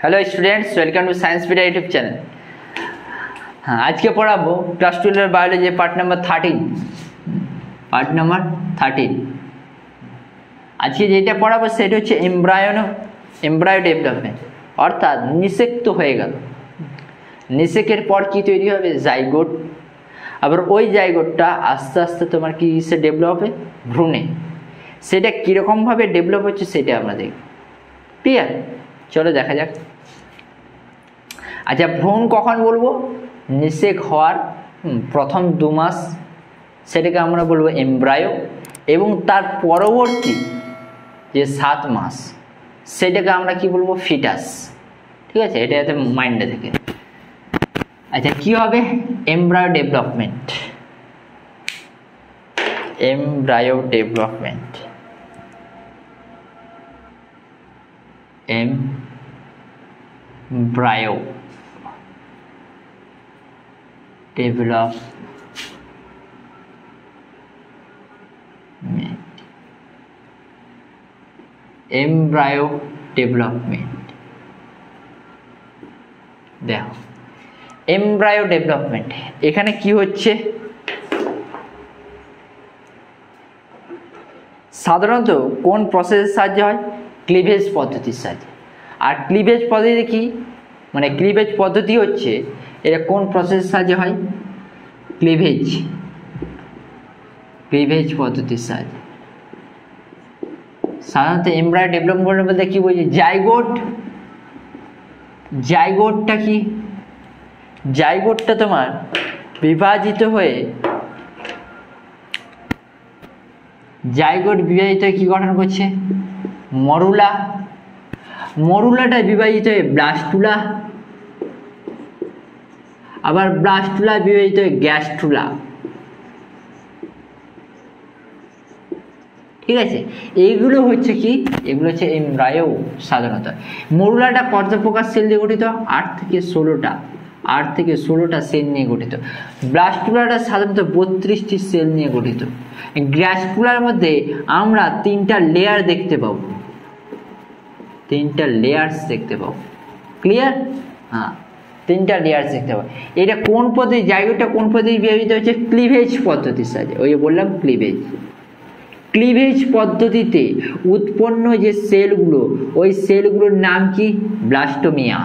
Hello students, welcome to science pedia YouTube channel. हाँ, आज के पढ़ाबो क्लास 12 बायोलॉजी पार्ट नंबर 13। आज के যেটা পড়াবো সেটা হচ্ছে এমব্রায়ো ডেভেলপমেন্ট, অর্থাৎ নিষেক তো হয়ে গেল। নিষেকের পর কি তৈরি হবে? জাইগোট। আবার ওই জাইগোটটা আস্তে আস্তে তোমার কি সে ডেভেলপ হবে? ভ্রূণে। সেটা কীরকম ভাবে ডেভেলপ হচ্ছে সেটা আমরা দেখব। ক্লিয়ার? চলো দেখা যাক। আচ্ছা, ভ্রূণ কখন বলবো? নিষেক হওয়ার প্রথম 2 মাস সেটাকে আমরা বলবো এমব্রায়ো, এবং তার পরবর্তী যে 7 মাস সেটাকে আমরা কি বলবো? ফিটাস। ঠিক আছে, এটা যাতে মাইন্ডে থাকে। আচ্ছা, কি হবে? Embryo development. Embryo development, embryo development, embryo development. দেখো, এমব্রায়ো ডেভেলপমেন্ট এখানে কি হচ্ছে? সাধারণত কোন প্রসেসের সাহায্যে হয়? ক্লিভেজ পদ্ধতির সাহায্যে। আর ক্লিভেজ পদ্ধতি কি? মানে ক্লিভেজ পদ্ধতি হচ্ছে এটা কোন প্রসেসের সাহায্যে হয়? ক্লিভেজ পদ্ধতির সাহায্যে। সাধারণত এমব্রায়ো ডেভেলপমেন্ট বলতে কি বলছি? জাইগোটটা কি? জাইগোটটা তোমার বিভাজিত হয়ে কি গঠন করছে? মরুলাটা বিভাজিত হয়ে ব্লাস্টুলা, আবার ব্লাস্টুলা বিভাজিত হয়ে গ্যাস্ট্রুলা। ঠিক আছে, এইগুলো হচ্ছে কি? এগুলো হচ্ছে এমব্রায়ো। সাধারণত মরুলাটা কত প্রকার সেল দিয়ে গঠিত? 8 থেকে 16টা সেল নিয়ে গঠিত। ব্লাস্টুলাটা সাধারণত 32টি সেল নিয়ে গঠিত। গ্যাস্ট্রুলার মধ্যে আমরা 3টা লেয়ার দেখতে পাবো। 3টা লেয়ার্স দেখতে পাবো। ক্লিয়ার? হ্যাঁ, 3টা লেয়ার্স দেখতে পাবো। এটা কোন পদ্ধতি? জাইগোটটা কোন পদ্ধতি বিভাজিত হচ্ছে? ক্লিভেজ পদ্ধতির সাহায্যে। ওই যে বললাম ক্লিভেজ পদ্ধতিতে উৎপন্ন যে সেলগুলো, ওই সেলগুলোর নাম কি? ব্লাস্টোমিয়া।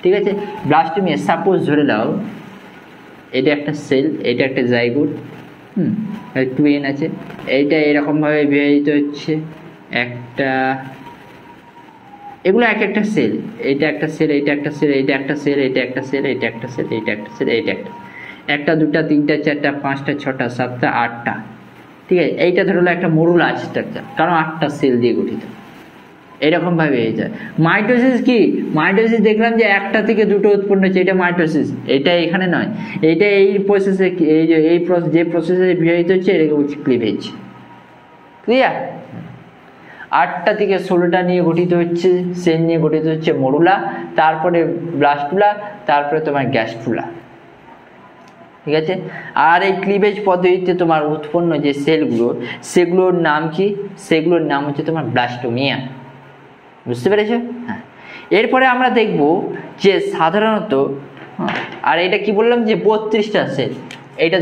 ঠিক আছে, ব্লাস্টোমিয়া। সাপোজ ধরে নাও এটা একটা সেল, এটা একটা জাইগোট, 2n আছে। এইটা এরকম ভাবে বিভাজিত হচ্ছে একটা, এগুলো এক একটা সেল। এটা একটা সেল, এটা একটা সেল, এটা একটা সেল, এটা একটা সেল, এটা একটা সেল, এটা একটা সেল, এটা একটা 2টা 3টা 4টা 5টা 6টা 7টা 8টা। ঠিক আছে, এইটা ধরো একটা মরুলা স্ট্রাকচার, কারণ 8টা সেল দিয়ে গঠিত। এরকম ভাবে হয়ে যায়। মাইটোসিস কি? মাইটোসিস দেখলাম যে একটা থেকে 2টো উৎপন্ন হচ্ছে, এটা মাইটোসিস। এটা এখানে নয়, এটা এই প্রসেসে, এই যে প্রসেসে বিভাজিত হচ্ছে, এটাকে বলছি ক্লিভেজ। ক্লিয়ার? 8টা থেকে 16টা নিয়ে গঠিত হচ্ছে, সেল নিয়ে গঠিত হচ্ছে মরুলা, তারপরে ব্লাস্টুলা, তারপরে তোমার গ্যাস্ট্রুলা। ঠিক আছে, আর এই ক্লিভেজ পদ্ধতিতে তোমার উৎপন্ন যে সেলগুলো, সেগুলোর নাম কি? সেগুলোর নাম হচ্ছে তোমার ব্লাস্টোমিয়া। বুঝতে পেরেছো? হ্যাঁ, এরপরে আমরা দেখব যে সাধারণত, আর এটা কি বললাম যে 32টা সেল। এইটা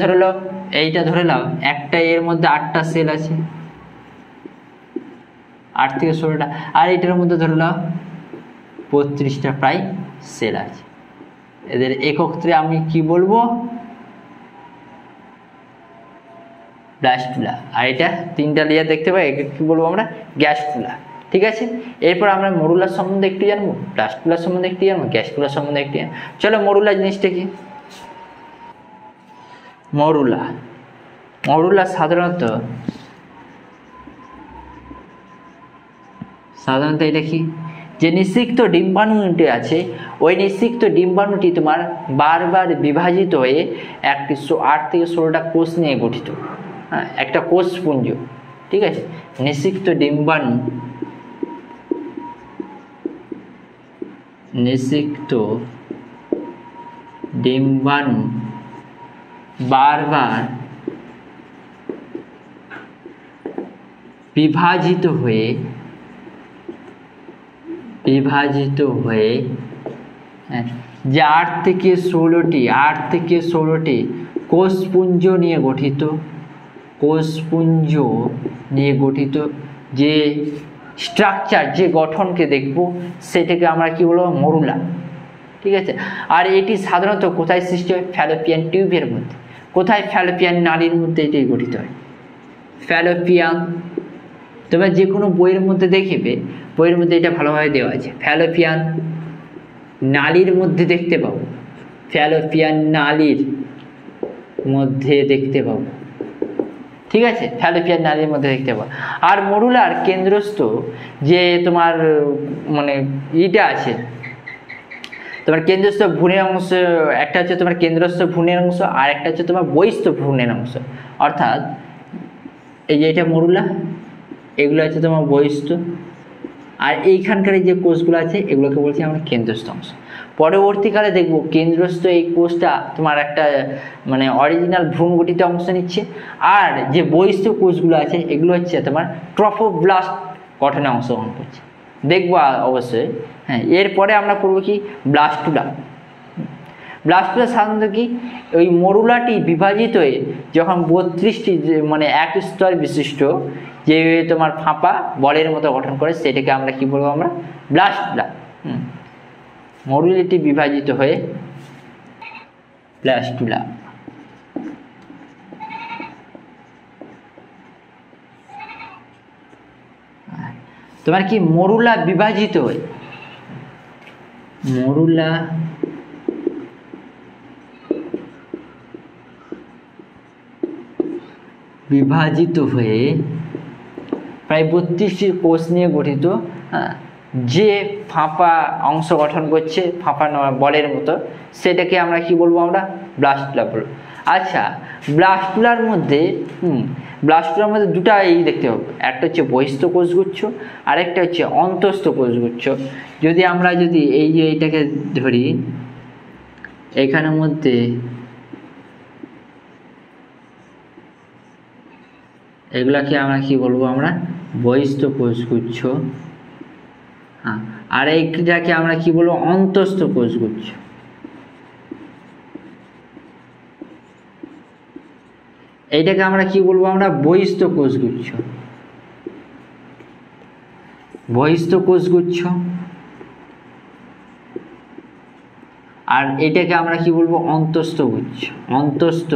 ধরে নাও একটা, এর মধ্যে 8টা সেল আছে, 8 থেকে 16টা। আর এটার মধ্যে ধরে নাও 32টা প্রায় সেল আছে। এদের একত্রে আমি কি বলবো? ব্লাস্টুলা। আর এটা 3টা লেয়ার দেখতে পাই, কি বলবো আমরা? গ্যাস্ট্রুলা। ঠিক আছে, এরপর আমরা মরুলার সম্বন্ধে একটু জানবো, ব্লাস্টুলার সম্বন্ধে একটু জানবো, গ্যাস্ট্রুলার সম্বন্ধে একটু জানবো। চলো, মরুলা জিনিসটা কি? মরুলা সাধারণত এটা কি? যে নিষিক্ত ডিম্বাণুটি আছে, ওই নিষিক্ত ডিম্বাণুটি তোমার বারবার বিভাজিত হয়ে একটি 8 থেকে 16টা কোষ নিয়ে গঠিত। হ্যাঁ, একটা কোষপুঞ্জ। ঠিক আছে, নিষিক্ত ডিম্বাণু বারবার বিভাজিত হয়ে যে 8 থেকে 16টি কোষপুঞ্জ নিয়ে গঠিত যে স্ট্রাকচার, যে গঠনকে দেখব সেটাকে আমরা কি বলবো, মরুলা। ঠিক আছে, আর এটি সাধারণত কোথায় সৃষ্টি হয়? ফ্যালোপিয়ান টিউবের মধ্যে। কোথায়? ফ্যালোপিয়ান নালীর মধ্যে এটাই গঠিত হয়। ফ্যালোপিয়ান, তোমরা যে কোনো বইয়ের মধ্যে দেখবে, বইয়ের মধ্যে এটা ভালোভাবে দেওয়া আছে, ফ্যালোপিয়ান নালীর মধ্যে দেখতে পাবো, ফ্যালোপিয়ান নালীর মধ্যে দেখতে পাবো। ঠিক আছে, ফ্যালোপিয়ান নালীর মধ্যে দেখতে পাবো। আর মরুলার কেন্দ্রস্থ যে তোমার মানে ইটা আছে, তোমার কেন্দ্রস্থ ভ্রূণের অংশ, একটা হচ্ছে তোমার কেন্দ্রস্থ ভ্রূণের অংশ, আর একটা হচ্ছে তোমার বহিস্থ ভ্রূণের অংশ। অর্থাৎ এই যে এটা মরুলা, এগুলো হচ্ছে তোমার বহিস্থ, আর এইখানকার যে কোষগুলো আছে এগুলোকে বলছি আমরা কেন্দ্রস্থ অংশ। পরবর্তীকালে দেখব কেন্দ্রস্থ এই কোষটা তোমার একটা মানে অরিজিনাল ভ্রূণ গঠিত অংশ নিচ্ছে, আর যে বহিস্থ কোষগুলো আছে এগুলো হচ্ছে তোমার ট্রফোব্লাস্ট গঠনে অংশগ্রহণ করছে, দেখবো অবশ্যই। হ্যাঁ, এরপরে আমরা করবো কি, ব্লাস্টুলা। ব্লাস্টুলা সাধারণত কি, ওই মরুলাটি বিভাজিত হয়ে যখন 32টি মানে এক স্তর বিশিষ্ট যে তোমার ফাঁপা বলের মতো গঠন করে, সেটাকে আমরা কি বলবো, আমরা ব্লাস্টুলা। মরুলাটি বিভাজিত হয়ে ব্লাস্টুলা। তোমার কি মরুলা বিভাজিত হয়ে, মরুলা বিভাজিত হয়ে প্রায় 32টি কোষ নিয়ে গঠিত যে ফাঁপা অংশ গঠন করছে, ফাঁপা বলের মতো, সেটাকে আমরা কি বলবো, আমরা ব্লাস্টুলা বলবো। আচ্ছা, ব্লাস্টুলার মধ্যে দুটা এই দেখতে পাবো, একটা হচ্ছে বহিস্থ কোষগুচ্ছ, আরেকটা হচ্ছে অন্তস্থ কোষগুচ্ছ। যদি আমরা এই যে এইটাকে ধরি, এখানের মধ্যে এগুলাকে আমরা কি বলবো, আমরা বহিস্থ কোষগুচ্ছ। হ্যাঁ, আর এইটাকে আমরা কি বলবো, অন্তস্থ কোষগুচ্ছ। এইটাকে আমরা কি বলবো, আমরা বহিস্থ কোষগুচ্ছ। আর এটাকে আমরা কি বলবো, অন্তস্থ গুচ্ছ। অন্তস্থ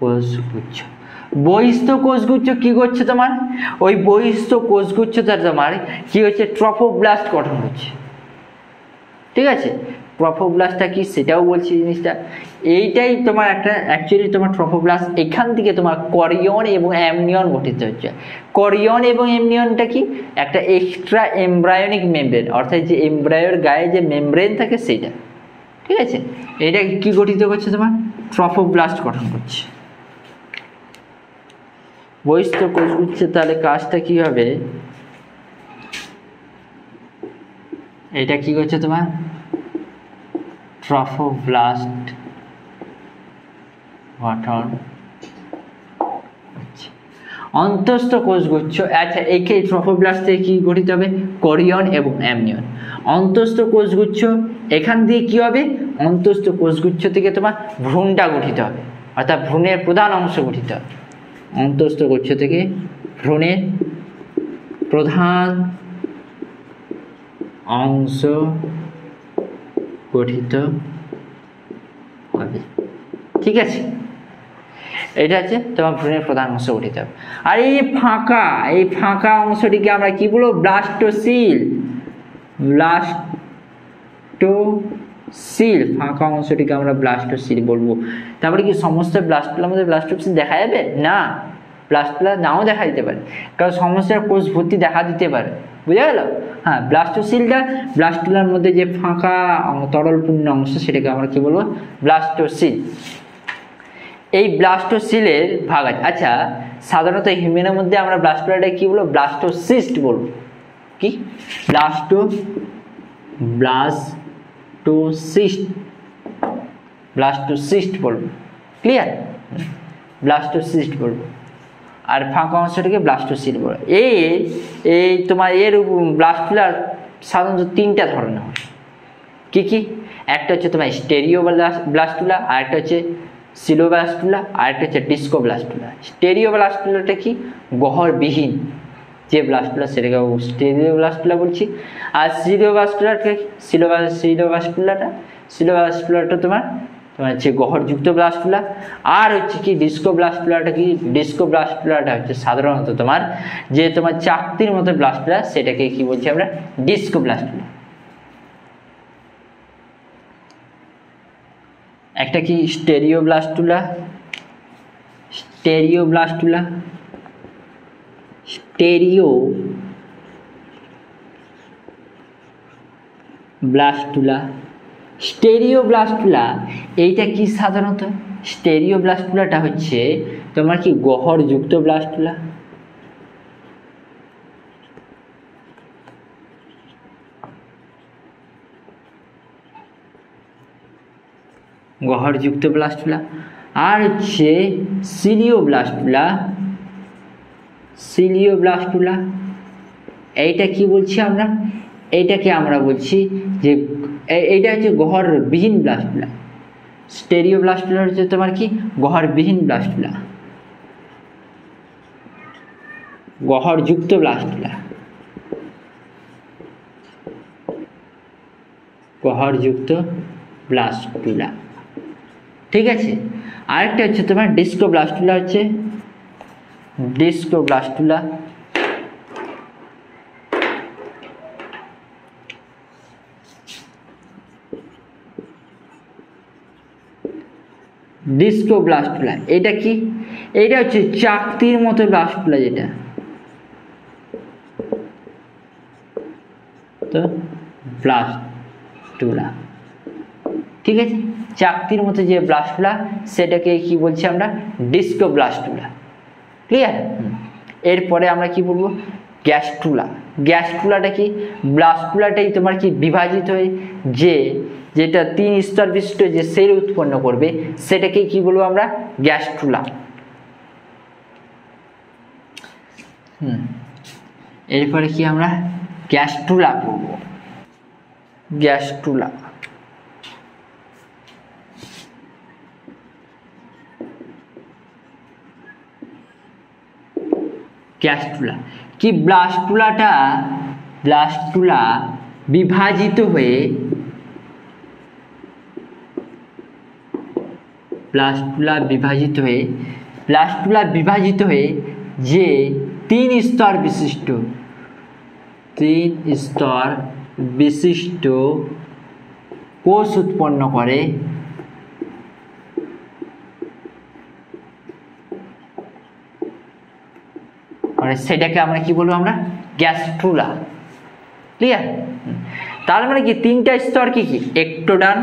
কোষগুচ্ছ। বহিস্থ কোষগুচ্ছ কি করছে তোমার, ওই বহিস্থ কোষগুচ্ছটা তোমার কি হচ্ছে, ট্রফোব্লাস্ট গঠন হচ্ছে। ঠিক আছে, ট্রফোব্লাস্টটা কি সেটাও বলছি জিনিসটা। এইটাই তোমার একটা অ্যাকচুয়ালি তোমার ট্রফোব্লাস্ট এখান থেকে তোমার করিয়ন এবং অ্যামনিয়ন গঠিত হচ্ছে। করিয়ন এবং অ্যামনিয়নটা কি, একটা এক্সট্রা এমব্রায়োনিক মেমব্রেন, অর্থাৎ যে এমব্রায়োর গায়ে যে মেমব্রেন থাকে সেটা। ঠিক আছে, এটা কি গঠিত করছে, তোমার ট্রফোব্লাস্ট গঠন করছে। বহিস্থ কোষগুচ্ছের তাহলে কাজটা কি হবে, এটা কি করছে তোমার ট্রফোব্লাস্ট গঠন। অন্তস্থ কোষগুচ্ছ, আচ্ছা এই ট্রফোব্লাস্ট থেকে কি গঠিত হবে, করিয়ন এবং অ্যামনিয়ন। অন্তস্থ কোষগুচ্ছ এখান দিয়ে কি হবে, অন্তস্থ কোষগুচ্ছ থেকে তোমার ভ্রূণটা গঠিত হবে, অর্থাৎ ভ্রূণের প্রধান অংশ গঠিত হবে। অন্তস্থ কোষ থেকে ভ্রূণের প্রধান অংশ গঠিত হবে। ঠিক আছে, এটা হচ্ছে তোমার ভ্রূণের প্রধান অংশ গঠিত হবে। আর এই ফাঁকা অংশটিকে আমরা কি বলবো, ব্লাস্টোসিল। ফাঁকা অংশটিকে আমরা ব্লাস্টোসিল বলবো। তারপরে কি সমস্ত ব্লাস্টুলার মধ্যে ব্লাস্টোসিল দেখা যাবে না, ব্লাস্টুলা নাও দেখা দিতে পারে, কারণ সমস্ত কোষ ভর্তি দেখা দিতে পারে, বুঝা গেল। হ্যাঁ, ব্লাস্টুলার মধ্যে যে ফাঁকা তরলপূর্ণ অংশ সেটাকে আমরা কি বলবো, ব্লাস্টোসিল। এই ব্লাস্টোসিলের ভাগ আছে। আচ্ছা, সাধারণত হিউম্যানের মধ্যে আমরা ব্লাস্টুলাটা কি বলবো, ব্লাস্টোসিস্ট বলবো। কি ব্লাস্টোসিস্ট বলবো। ক্লিয়ার? ব্লাস্টোসিস্ট বলবো, আর ফাঁকা অংশটাকে ব্লাস্টোসিস্ট বলবো। এই তোমার এর ব্লাস্টুলার সাধারণত তিনটা ধরনের হয়। কি কি? একটা হচ্ছে তোমার স্টেরিও ব্লাস্টুলা, আরেকটা হচ্ছে সিলোব্লাস্টুলা, আরেকটা হচ্ছে ডিস্কোব্লাস্টুলা। স্টেরিও ব্লাস্টুলাটা কি? গহ্বরবিহীন যে ব্লাস্টুলা সেটাকে স্টেরিও ব্লাস্টুলা বলছি। আর সিলোব্লাস্টুলাটা তোমার হচ্ছে গহ্বরযুক্ত ব্লাস্টুলা। আর হচ্ছে কি ডিস্কোব্লাস্টুলাটা কি? ডিস্কোব্লাস্টুলাটা হচ্ছে সাধারণত তোমার যে তোমার চাকতির মতো ব্লাস্টুলা, সেটাকে কি বলছি আমরা? ডিস্কোব্লাস্টুলা। একটা কি স্টেরিওব্লাস্টুলা, স্টেরিওব্লাস্টুলা স্টেরিওব্লাস্টুলা এইটা কি সাধারণত? স্টেরিওব্লাস্টুলাটা হচ্ছে তোমার কি গহ্বরযুক্ত ব্লাস্টুলা। গহ্বরযুক্ত ব্লাস্টুলা। আর হচ্ছে সিলিওব্লাস্টুলা এইটা কি বলছি আমরা? এইটাকে আমরা বলছি যে এইটা হচ্ছে গহ্বরবিহীন ব্লাস্টুলা। স্টেরিওব্লাস্টুলা হচ্ছে তোমার কি? গহ্বরবিহীন ব্লাস্টুলা। গহ্বরযুক্ত ব্লাস্টুলা, গহ্বরযুক্ত ব্লাস্টুলা। ঠিক আছে? আরেকটা হচ্ছে তোমার ডিস্কোব্লাস্টুলা, হচ্ছে ডিস্কোব্লাস্টুলা। ডিস্কোব্লাস্টুলা এটা কি? এটা হচ্ছে চাকতির মতো ব্লাস্টুলা, যেটা তো ব্লাস্টুলা। ঠিক আছে? চাকতির মতো যে ব্লাস্টুলা সেটাকে কি বলছি আমরা? ডিস্কোব্লাস্টুলা। ক্লিয়ার? এরপরে আমরা কি বলবো? গ্যাস্ট্রুলা। গ্যাস্ট্রুলাটা কি? ব্লাস্টুলাটাই তোমার কি বিভাজিত হয়ে যেটা 3 স্তর বিশিষ্ট যে সেল উৎপন্ন করবে, সেটাকে কি বলবো আমরা? গ্যাস্ট্রুলা। এরপরে কি আমরা গ্যাস্ট্রুলা করব? গ্যাস্ট্রুলা গ্যাস্ট্রুলা কি? ব্লাস্টুলা বিভাজিত হয়ে যে 3 স্তর বিশিষ্ট কোষ উৎপন্ন করে, সেটাকে আমরা কি বলবো? আমরা গ্যাস্ট্রুলা। ক্লিয়ার? তার মানে কি 3টা স্তর কি কি? একটোডার্ম,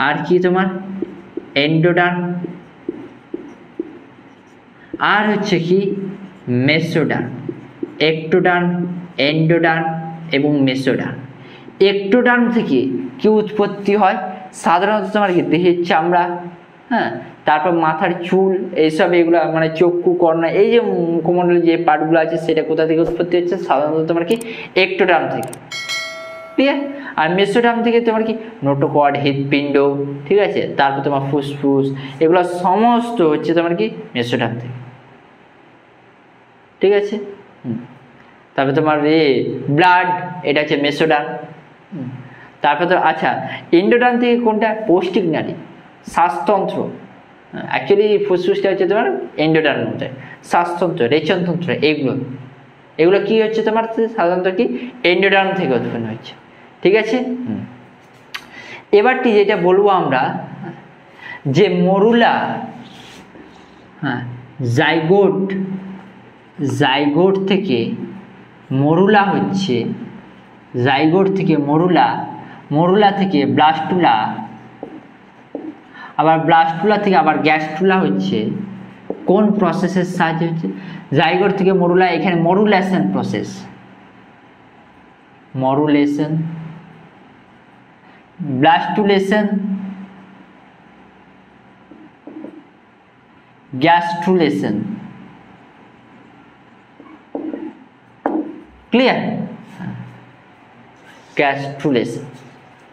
আর কি তোমার এন্ডোডার্ম, আর হচ্ছে কি মেসোডার্ম। একটোডার্ম, এন্ডোডার্ম এবং মেসোডার্ম। একটোডার্ম থেকে কি উৎপত্তি হয়? সাধারণত তোমার কি দেহের চামড়া, তারপর মাথার চুল, এইসব এগুলো মানে চক্ষু, কর্ণ, এই যে মুখমণ্ডলের যে পার্টগুলো আছে সেটা কোথা থেকে উৎপত্তি হচ্ছে? সাধারণত তোমার কি একটোডার্ম থেকে। ক্লিয়ার? আর মেসোডার্ম থেকে তোমার কি নোটোকর্ড, হৃৎপিণ্ড, ঠিক আছে, তারপর তোমার ফুসফুস, এগুলো সমস্ত হচ্ছে তোমার কি মেসোডার্ম থেকে। ঠিক আছে? তারপর তোমার ব্লাড, এটা হচ্ছে মেসোডার্ম। তারপর তো আচ্ছা, এন্ডোডার্ম থেকে কোনটা? পৌষ্টিক নালী, শ্বাসতন্ত্র। অ্যাকচুয়ালি ফুসফুসটা হচ্ছে তোমার এন্ডোডার্ম মধ্যে, শ্বাসতন্ত্র, রেচনতন্ত্র, এগুলো কি হচ্ছে তোমার সাধারণত কি এন্ডোডার্ম থেকে উৎপন্ন হচ্ছে। ঠিক আছে? এবারটি যেটা বলবো আমরা, যে মরুলা, জাইগোট থেকে মরুলা হচ্ছে, মরুলা থেকে ব্লাস্টুলা, আবার ব্লাস্টুলা থেকে আবার গ্যাস্ট্রুলা হচ্ছে। কোন প্রসেসের সাহায্যে হচ্ছে? জাইগোট থেকে মরুলা, এখানে মরুলেশন প্রসেস। মরুলেশন, ব্লাস্টুলেশন, গ্যাস্ট্রুলেশন। ক্লিয়ার? গ্যাস্ট্রুলেশন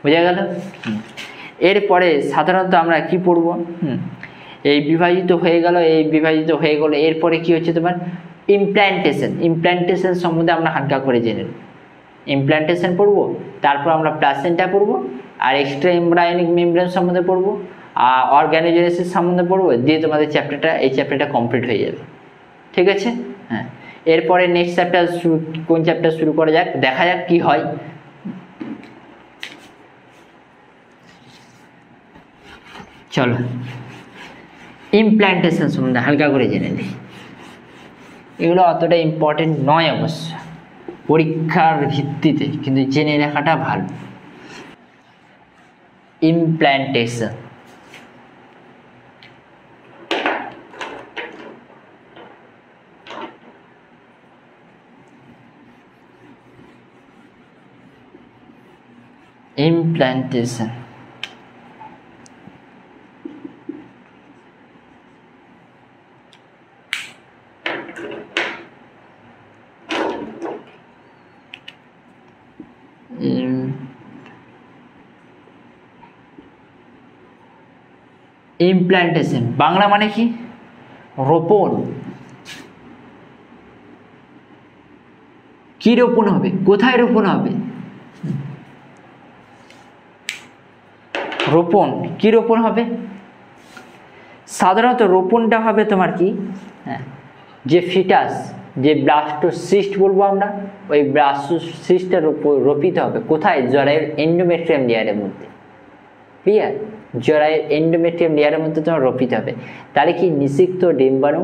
বোঝা গেল। এরপরে সাধারণত আমরা কি পড়ব, এই বিভাজিত হয়ে গেল, এই বিভাজিত হয়ে গেল, এরপরে কি হচ্ছে তোমার ইমপ্ল্যান্টেশন। ইমপ্ল্যান্টেশন সম্বন্ধে আমরা হালকা করে জেনে নেব। ইমপ্ল্যান্টেশন পড়বো, তারপর আমরা প্লাসেন্টা পড়বো, আর এক্সট্রা এমব্রায়োনিক মেমব্রেন সম্বন্ধে পড়বো, আর অর্গানোজেনেসিস সম্বন্ধে পড়বো, দিয়ে তোমাদের এই চ্যাপ্টারটা কমপ্লিট হয়ে যাবে। ঠিক আছে? হ্যাঁ, এরপরে নেক্সট চ্যাপ্টার কোন চ্যাপ্টার শুরু করা যাক, দেখা যাক কি হয়। চলো ইমপ্ল্যান্টেশন সম্বন্ধে হালকা করে জেনে নিই। এগুলো অতটা ইম্পর্টেন্ট নয় অবশ্য পরীক্ষার ভিত্তিতে, কিন্তু জেনে রাখাটা ভালো। ইমপ্ল্যান্টেশন, ইমপ্ল্যান্টেশন ইমপ্ল্যান্টেশন বাংলা মানে কি? রোপণ। কি রোপণ হবে? কোথায় রোপণ হবে? রোপণ কি রোপণ হবে? সাধারণত রোপণটা হবে তোমার কি, হ্যাঁ, যে ফিটাস, যে ব্লাস্টোসিস্ট বলবো আমরা, ওই ব্লাস্টোসিস্টটা রোপিত হবে কোথায়? জরায়ুর এন্ডোমেট্রিয়াম লেয়ারের মধ্যে। ক্লিয়ার? জরায়ুর এন্ডোমেট্রিয়াম লেয়ারের মধ্যে তোমার রোপিত হবে। তাহলে কি নিষিক্ত ডিম্বাণু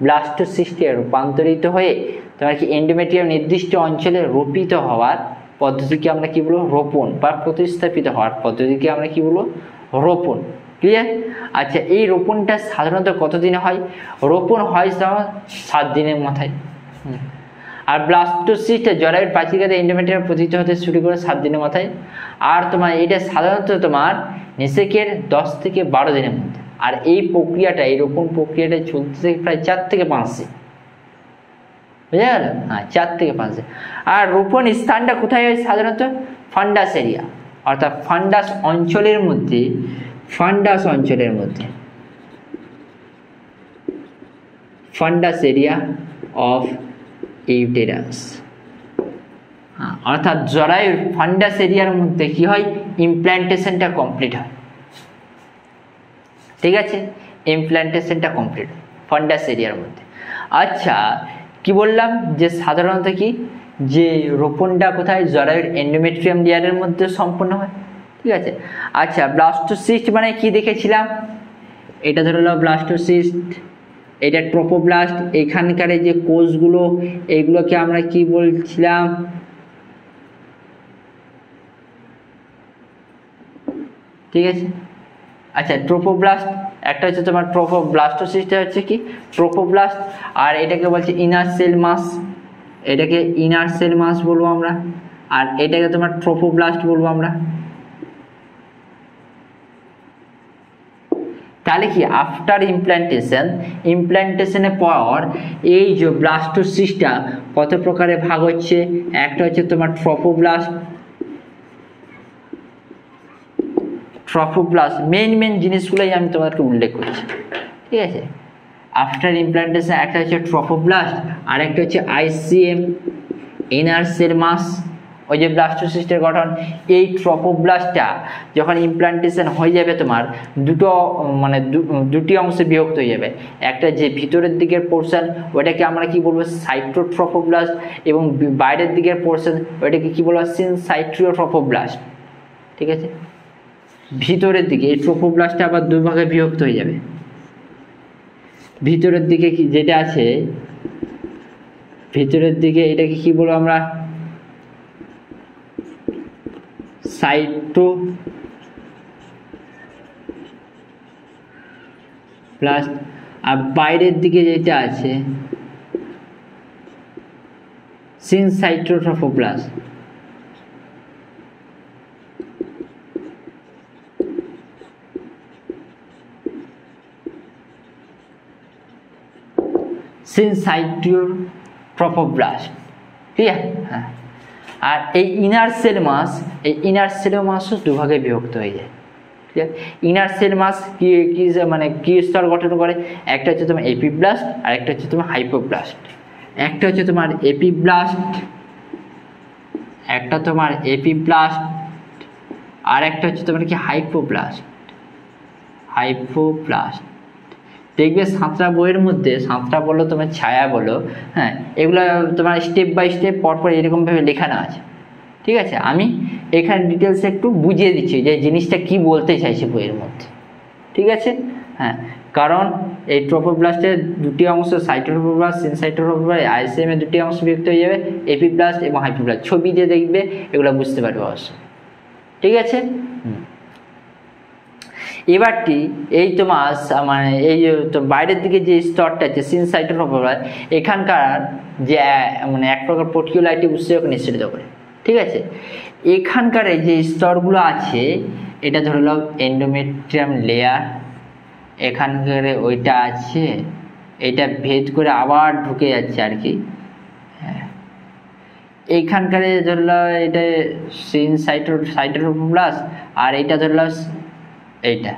ব্লাস্টোসিস্টে রূপান্তরিত হয়ে তোমার কি এন্ডোমেট্রিয়াম নির্দিষ্ট অঞ্চলে রোপিত হওয়ার পদ্ধতিকে আমরা কি বলবো? রোপণ, বা প্রতিস্থাপিত হওয়ার পদ্ধতিকে আমরা কি বলবো? রোপণ। ক্লিয়ার? আচ্ছা, এই রোপণটা সাধারণত কতদিনে হয়? রোপণ হয় 7 দিনের মাথায়। আর ব্লাস্টোসিস্ট জরায়ুর প্রাচীরকাতে এন্ডোমেট্রিয়াম পতিত হতে শুরু করে 7 দিনের মাথায়। আর তোমার এটা সাধারণত তোমার নিষেকের 10 থেকে 12 দিনের মধ্যে। আর এই প্রক্রিয়াটা, এই রোপণ প্রক্রিয়াটা চলতে থাকে প্রায় 4 থেকে 5 দিন। বুঝা গেল? হ্যাঁ, 4 থেকে 5 দিন। আর রোপণ স্থানটা কোথায় হয়? সাধারণত ফান্ডাস এরিয়া, অর্থাৎ ফান্ডাস অঞ্চলের মধ্যে, ফান্ডাস অঞ্চলের মধ্যে, ফান্ডাস এরিয়া অফ ইউটেরাস, অর্থাৎ জরায়ুর ফান্ডাস এরিয়ার মধ্যে কি হয়? ইমপ্ল্যান্টেশনটা কমপ্লিট হয়। ঠিক আছে? ইমপ্ল্যান্টেশনটা কমপ্লিট হয় ফান্ডাস এরিয়ার মধ্যে। আচ্ছা, কি বললাম যে সাধারণত কি, যে রোপণটা কোথায়? জরায়ুর এন্ডোমেট্রিয়াম লেয়ারের মধ্যে সম্পন্ন হয়। ঠিক আছে? আচ্ছা, ব্লাস্টোসিস্ট মানে কি দেখেছিলাম? এটা ধরে নাও ব্লাস্টোসিস্ট, এটা ট্রোফোব্লাস্ট। এখানকার যে কোষগুলো, এইগুলোকে আমরা কি বলছিলাম? ঠিক আছে? আচ্ছা, ট্রোফোব্লাস্ট একটা হচ্ছে তোমার ব্লাস্টোসিস্ট হচ্ছে কি ট্রোফোব্লাস্ট, আর এটাকে বলছে ইনার সেল মাস। এটাকে ইনার সেল মাস বলবো আমরা, আর এটাকে তোমার ট্রোফোব্লাস্ট বলবো আমরা। তাহলে কি আফটার ইমপ্ল্যান্টেশনের পর এই যে ব্লাস্টোসিস্টটা কত প্রকারে ভাগ হচ্ছে? একটা হচ্ছে তোমার ট্রোফোব্লাস্ট, মেন জিনিসগুলোই আমি তোমাদেরকে উল্লেখ করছি। ঠিক আছে? আফটার ইমপ্ল্যান্টেশন একটা হচ্ছে ট্রোফোব্লাস্ট, আর একটা হচ্ছে আইসিএম, ইনার সেল মাস, ওই যে ব্লাস্টোসিস্টের গঠন। এই ট্রোফোব্লাস্টটা যখন ইমপ্ল্যান্টেশন হয়ে যাবে তোমার দুটি অংশে বিভক্ত হয়ে যাবে। একটা যে ভিতরের দিকের পোর্শন, ওটাকে আমরা কি বলবো? সাইটোট্রোফোব্লাস্ট, এবং বাইরের দিকের পোর্শন, ওটাকে কি বলবো? সিনসাইট্রিওট্রোফোব্লাস্ট। ঠিক আছে? ভিতরের দিকে এই ট্রোফোব্লাস্টটা আবার 2 ভাগে বিভক্ত হয়ে যাবে। ভিতরের দিকে কি যেটা আছে, ভিতরের দিকে এটাকে কি বলবো আমরা? সাইটোপ্লাস্ট। আর বাইরের দিকে যেটা আছে সিনসাইটোট্রোফোব্লাস্ট। সিনসাইটোট্রোফোব্লাস্ট, ঠিক আছে। হ্যাঁ, আর এই ইনার সেল মাস, এই ইনার সেল মাসও দুভাগে বিভক্ত হয়ে যায়, ঠিক আছে। ইনার সেল মাস কি কি মানে কি স্তর গঠন করে, একটা হচ্ছে তোমার এপিব্লাস্ট আর একটা হচ্ছে তোমার হাইপোব্লাস্ট। একটা হচ্ছে তোমার এপিব্লাস্ট, একটা তোমার এপিব্লাস্ট, আর একটা হচ্ছে তোমার কি হাইপোব্লাস্ট। হাইপোব্লাস্ট দেখবে সাঁতরা বইয়ের মধ্যে, সাঁতরা বলো তোমার ছায়া বলো, হ্যাঁ, এগুলো তোমার স্টেপ বাই স্টেপ পরপর এরকমভাবে লেখানো আছে, ঠিক আছে। আমি এখানে ডিটেলসে একটু বুঝিয়ে দিচ্ছি যে জিনিসটা কি বলতে চাইছে বইয়ের মধ্যে, ঠিক আছে। হ্যাঁ, কারণ এই ট্রোফোব্লাস্টের দুটি অংশ, সাইটোট্রোফোব্লাস্ট, সিনসাইটোট্রোফোব্লাস্ট, আইএসএম এর দুটি অংশ বিভক্ত হয়ে যাবে, এপিব্লাস্ট এবং হাইপোব্লাস্ট। ছবি দিয়ে দেখবে এগুলো বুঝতে পারবে অবশ্য, ঠিক আছে। এবারটি এই তোমার মানে এই তো বাইরের দিকে যে স্তরটা আছে সিনসাইটোট্রোফোব্লাস্ট, এখানকার যে মানে এক প্রকার পোর্টিকুলাইটিভ উৎসেচক নিঃসৃত করে, ঠিক আছে। এখানকার এই যে স্তরগুলো আছে, এটা ধরে নাও এন্ডোমেট্রিয়াম লেয়ার, এখানকার ওইটা আছে, এটা ভেদ করে আবার ঢুকে যাচ্ছে আর কি। হ্যাঁ, এইখানকার ধরে নাও এটা সাইটোট্রোফোব্লাস্ট, আর এইটা ধরে নাও এইটা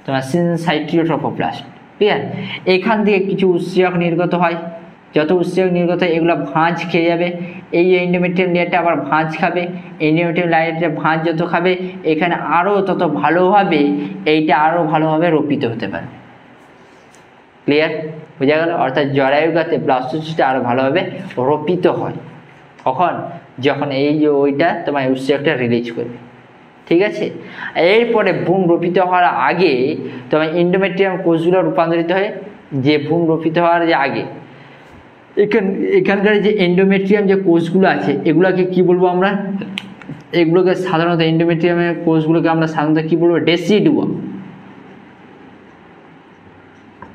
তোমার সিনসাইটোট্রোফোব্লাস্ট, ঠিক আছে। এখান থেকে কিছু উৎসেচক নির্গত হয়, যত উৎসেচক নির্গত হয় এগুলো ভাঁজ খেয়ে যাবে, এই এন্ডোমেট্রিয়াম লেয়ারটা আবার ভাঁজ খাবে, এন্ডোমেট্রিয়াম লেয়ারটা ভাঁজ যত খাবে এখানে আরও তত ভালোভাবে এইটা আরও ভালোভাবে রোপিত হতে পারে, ক্লিয়ার, বোঝা গেল। অর্থাৎ জরায়ুগাতে ব্লাস্টোসিস্টটা আরও ভালোভাবে রোপিত হয় কখন, যখন এই যে ওইটা তোমার উৎসেচকটা রিলিজ করবে, ঠিক আছে। এরপরে ভ্রূণ রোপিত হওয়ার আগে তোমার এন্ডোমেট্রিয়াম কোষগুলো রূপান্তরিত হয়, যে ভ্রূণ রোপিত হওয়ার যে আগে এখানকার যে এন্ডোমেট্রিয়াম যে কোষগুলো আছে এগুলোকে কি বলবো আমরা, এগুলোকে সাধারণত এন্ডোমেট্রিয়ামের কোষগুলোকে আমরা সাধারণত কি বলবো, ডেসিডুয়া,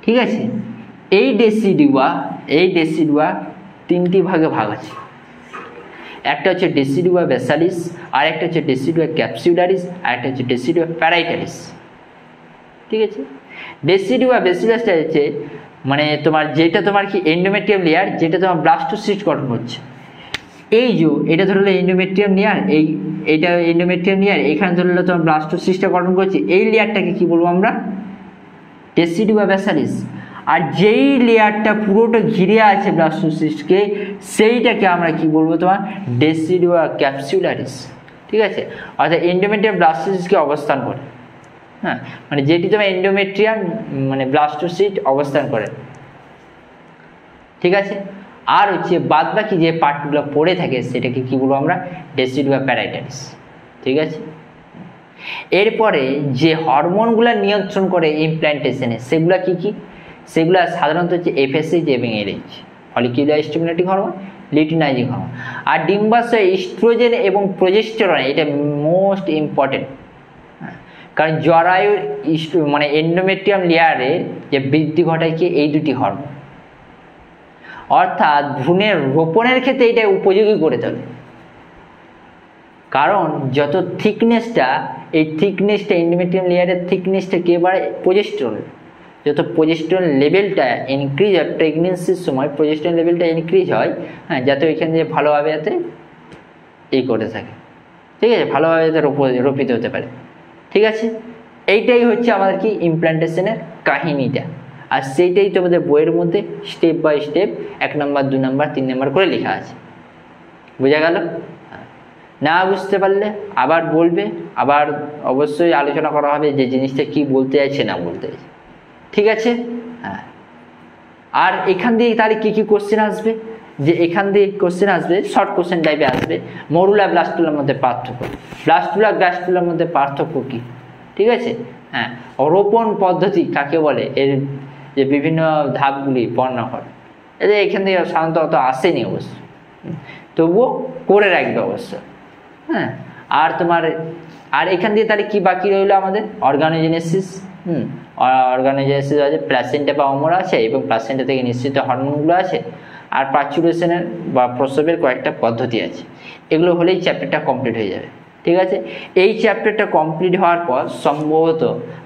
ঠিক আছে। এই ডেসিডুয়া তিনটি ভাগে ভাগ আছে, একটা হচ্ছে ডেসিডুয়া বেসালিস, আর একটা হচ্ছে ডেসিডুয়া ক্যাপসুলারিস, আর একটা হচ্ছে ডেসিডুয়া প্যারাইটালিস, ঠিক আছে। ডেসিডুয়া বেসিলাসটা হচ্ছে মানে তোমার যেটা তোমার কি এন্ডোমেট্রিয়াম লেয়ার, যেটা তোমার ব্লাস্টোসিস্ট গঠন করছে। এই যে এটা ধরলে এন্ডোমেট্রিয়াম লেয়ার, এইটা এন্ডোমেট্রিয়াম লেয়ার, এখানে ধরলে তোমার ব্লাস্টোসিস্টটা গঠন করছে, এই লেয়ারটাকে কি বলবো আমরা, ডেসিডুয়া বেসালিস। আর যেই লেয়ারটা পুরোটা ঘিরে আছে ব্লাস্টোসিস্টকে সেইটাকে আমরা কি বলবো তোমার ডেসিডুয়া ক্যাপসুলারিস, ঠিক আছে। অর্থাৎ এন্ডোমেট্রিয়াম ব্লাস্টোসিস্টকে অবস্থান করে, হ্যাঁ, মানে যেটি তোমার এন্ডোমেট্রিয়াম মানে ব্লাস্টোসিস্ট অবস্থান করে, ঠিক আছে। আর হচ্ছে বাদ বাকি যে পার্টগুলো পড়ে থাকে সেটাকে কি বলবো আমরা ডেসিডুয়া প্যারাইটালিস, ঠিক আছে। এরপরে যে হরমোনগুলো নিয়ন্ত্রণ করে ইমপ্ল্যান্টেশনে সেগুলো কি কি, সেগুলো সাধারণত হচ্ছে এফএসএইচ এবং LH, follicular stimulating hormone, luteinizing hormone. আর ডিম্বাশয় ইস্ট্রোজেন এবং প্রোজেস্টেরন, এটা মোস্ট ইম্পর্টেন্ট, কারণ জরায়ুর মানে এন্ডোমেট্রিয়াম লেয়ারে যে বৃদ্ধি ঘটায় কি এই দুটি হরমোন, অর্থাৎ ভ্রূণের রোপণের ক্ষেত্রে এটা উপযোগী করে তোলে। কারণ যত থিকনেসটা, এই থিকনেসটা এন্ডোমেট্রিয়াম লেয়ারের থিকনেসটা কে বাড়ে, প্রোজেস্টেরন। যত প্রোজেস্টেরন লেভেলটা ইনক্রিজ হয় প্রেগনেন্সির সময়, প্রোজেস্টেরন লেভেলটা ইনক্রিজ হয়, হ্যাঁ, যাতে ওইখানে যে ভালোভাবে যাতে এই করতে থাকে, ঠিক আছে, ভালোভাবে যাতে রোপিত হতে পারে, ঠিক আছে। এইটাই হচ্ছে আমাদের কি ইমপ্ল্যান্টেশনের কাহিনীটা, আর সেইটাই তোমাদের বইয়ের মধ্যে স্টেপ বাই স্টেপ 1 নম্বর 2 নম্বর 3 নম্বর করে লেখা আছে, বোঝা গেল। না বুঝতে পারলে আবার বলবে, আবার অবশ্যই আলোচনা করা হবে যে জিনিসটা কি বলতে চাইছে না বলতে চাইছে, ঠিক আছে। হ্যাঁ, আর এখান দিয়ে তাহলে কি কি কোশ্চেন আসবে, যে এখান দিয়ে কোশ্চেন আসবে, শর্ট কোশ্চেন টাইপে আসবে, মরুলা ব্লাস্টুলার মধ্যে পার্থক্য, ব্লাস্টুলা গ্যাস্টুলার মধ্যে পার্থক্য কি, ঠিক আছে। হ্যাঁ, রোপণ পদ্ধতি কাকে বলে, এর যে বিভিন্ন ধাপগুলি বর্ণনা করে, এদের এখান থেকে সাধারণত অত আসেনি অবশ্য, তবুও করে রাখবে অবশ্য। হ্যাঁ, আর তোমার আর এখান দিয়ে তাহলে কি বাকি রইলো আমাদের, অর্গানোজেনেসিস। অর্গানোজেনেসিস আছে, প্লাসেন্টা বা অমরা আছে, এবং প্লাসেন্টা থেকে নিঃসৃত হরমোনগুলো আছে, আর পার্চুরেশনের বা প্রসবের কয়েকটা পদ্ধতি আছে। এগুলো হলেই চ্যাপ্টারটা কমপ্লিট হয়ে যাবে, ঠিক আছে। এই চ্যাপ্টারটা কমপ্লিট হওয়ার পর সম্ভবত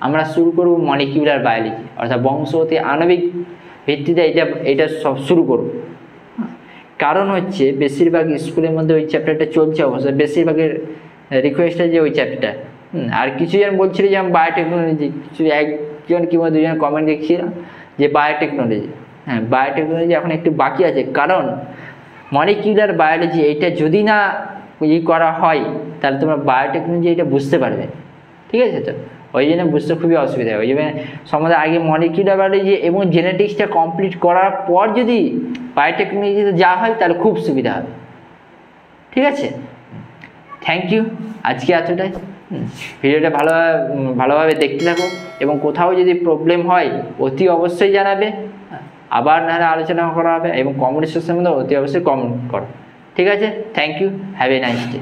আমরা শুরু করব মলিকিউলার বায়োলজি, অর্থাৎ বংশগতি আণবিক ভিত্তিতে এটা সব শুরু করব। কারণ হচ্ছে বেশিরভাগ স্কুলের মধ্যে ওই চ্যাপ্টারটা চলছে অবশ্য, বেশিরভাগের রিকোয়েস্ট যে ওই চ্যাপ্টারটা। আর কিছুজন বলছিল যে আমি বায়োটেকনোলজি, কিছু একজন কিংবা দুজন কমেন্ট দেখছিলাম যে বায়োটেকনোলজি। হ্যাঁ, বায়োটেকনোলজি এখন একটু বাকি আছে, কারণ মলিকিউলার বায়োলজি এইটা যদি না করা হয় তাহলে তোমরা বায়োটেকনোলজি এটা বুঝতে পারবে। ঠিক আছে, তো ওই জন্য বুঝতে খুবই অসুবিধা হয়। ওই জন্য সম্বন্ধে আগে মলিকিউলার বায়োলজি এবং জেনেটিক্সটা কমপ্লিট করার পর যদি বায়োটেকনোলজিতে যাওয়া হয় তাহলে খুব সুবিধা হবে। ঠিক আছে, থ্যাংক ইউ, আজকে এতটাই। ভিডিওটা ভালোভাবে দেখতে থাকো, এবং কোথাও যদি প্রবলেম হয় অতি অবশ্যই জানাবে, আবার নাহলে আলোচনা করা হবে, এবং কমেন্ট সেকশনের মধ্যে অতি অবশ্যই কমেন্ট করো। ঠিক আছে, thank you, have a nice day.